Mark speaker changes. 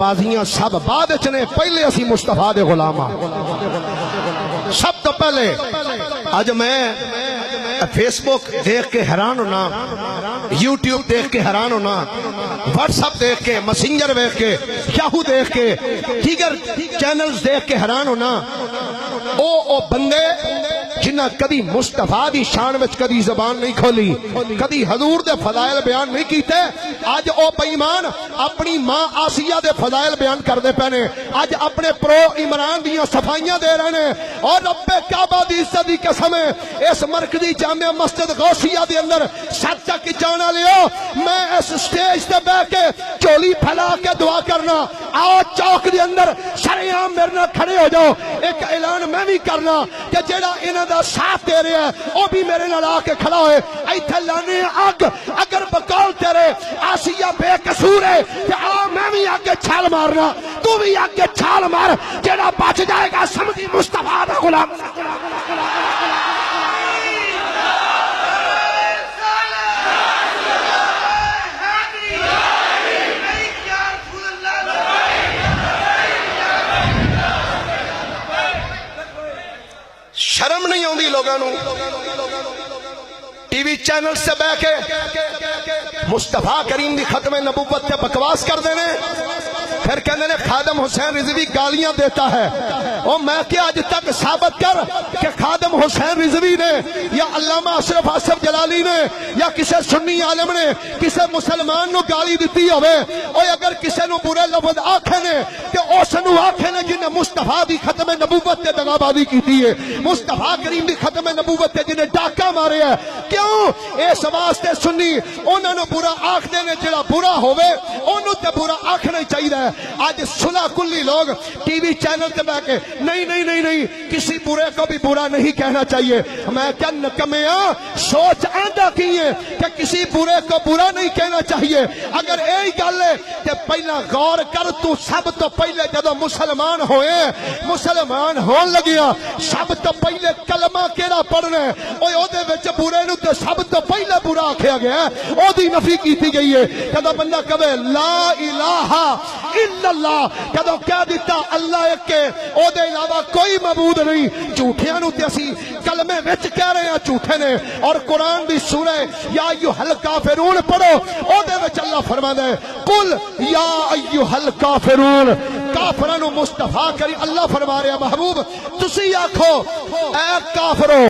Speaker 1: بازیاں سب بعد چنے پہلے اسی مصطفیٰ دے غلاماں سب تو پہلے آج میں فیس بک دیکھ کے حیران ہونا، یوٹیوب دیکھ کے حیران ہونا، واٹس اپ دیکھ کے، میسنجر دیکھ کے، یاہو دیکھ کے، دیگر چینلز دیکھ کے حیران ہونا۔ او بندے جنہ کدی مصطفیٰ دی شان وچ کدی زبان نہیں کھولی، کدی حضور دے فضائل بیان نہیں کیتے، آج او بےایمان اپنی ماں آسیہ دے فضائل بیان کر دے پہنے، آج اپنے پرو عمران دیاں صفائیاں دے رہنے، اور رب کعبہ دی عزت دی قسم ہے اس مرکزی جامع مسجد غوثیہ دے اندر سچ تک جانا لیو، میں اس سٹیج تے بیٹھ کے چولی پھیلا کے دعا کرنا، آؤ چوک دے اندر شریعام میرے نال کھڑے ہو جاؤ، ایک اعلان میں بھی کرنا کہ جیڑا انہاں دا ساتھ دے رہے ہیں وہ بھی میرے نال آ کے کھڑا ہوئے، ایتھے لانے اگ اگر بقول تیرے آسیہ بے قصور ہے کہ آ میں بھی آگے چھال مارنا، تو بھی آگے چھال مار، جیڑا بچ جائے گا سمجھی مصطفیٰ دا غلام۔ شرم نہیں ہوندی لوگاں نو ٹی وی چینل سے بہ کے مصطفیٰ کریم دی ختم نبوت تے بکواس کر دینے، پھر کہنے نے خادم حسین رضوی گالیاں دیتا ہے، اور میں کہ آج تک ثابت کر کہ خادم حسین رضوی نے یا علامہ اشرف آصف جلالی نے یا کسی سنی عالم نے کسی مسلمان نو گالی دیتی ہوئے، اور اگر کسی نو برے لفظ آکھے نے کہ اس نو آکھے نے جنہیں مصطفیٰ دی ختم نبوت تے دغابازی کیتی ہے، مصطفیٰ کریم دی ختم نبوت تے جنہیں ڈاکہ مارے ہے، کیوں اس واسطے سنی انہوں نے برا آکھ دینے، جڑا برا ہوئے انہوں تے برا آکھنا ہی چاہیے ہے۔ آج صلح کلی لوگ ٹی وی چینل تے بیٹھ کے نہیں کسی برے کو بھی برا نہیں کہنا چاہیے، میں کیا نکمیاں سوچ آندہ کی ہے کہ کسی برے کو برا نہیں کہنا چاہیے، اگر ایک گل ہے کہ پہلا غور کر تو سب تو پہلے جدو مسلمان ہوئے مسلمان ہون لگیا سب تو پہلے کلمہ کیڑا پڑھنا ہے، او دے وچ برے نو تے سب تو پہلے برا آکھیا گیا ہے، او دی نفی کیتی گئی ہے، جدو بندہ کہے لا الہ الا اللہ، جدو کہہ دیتا اللہ ایک کے او دے علاوہ کوئی معبود نہیں، جھوٹیاں نو تے اسی کلمے وچ کہہ رہے ہیں جھوٹے نے، اور قرآن دی سورہ یا ایھا الکافرون پڑھو، او دے وچ اللہ فرماتا ہے قل یا ایھا الکافرون، کافراں نو مصطفیٰ کریم اللہ فرما رہا محبوب تسی آکھو اے کافرو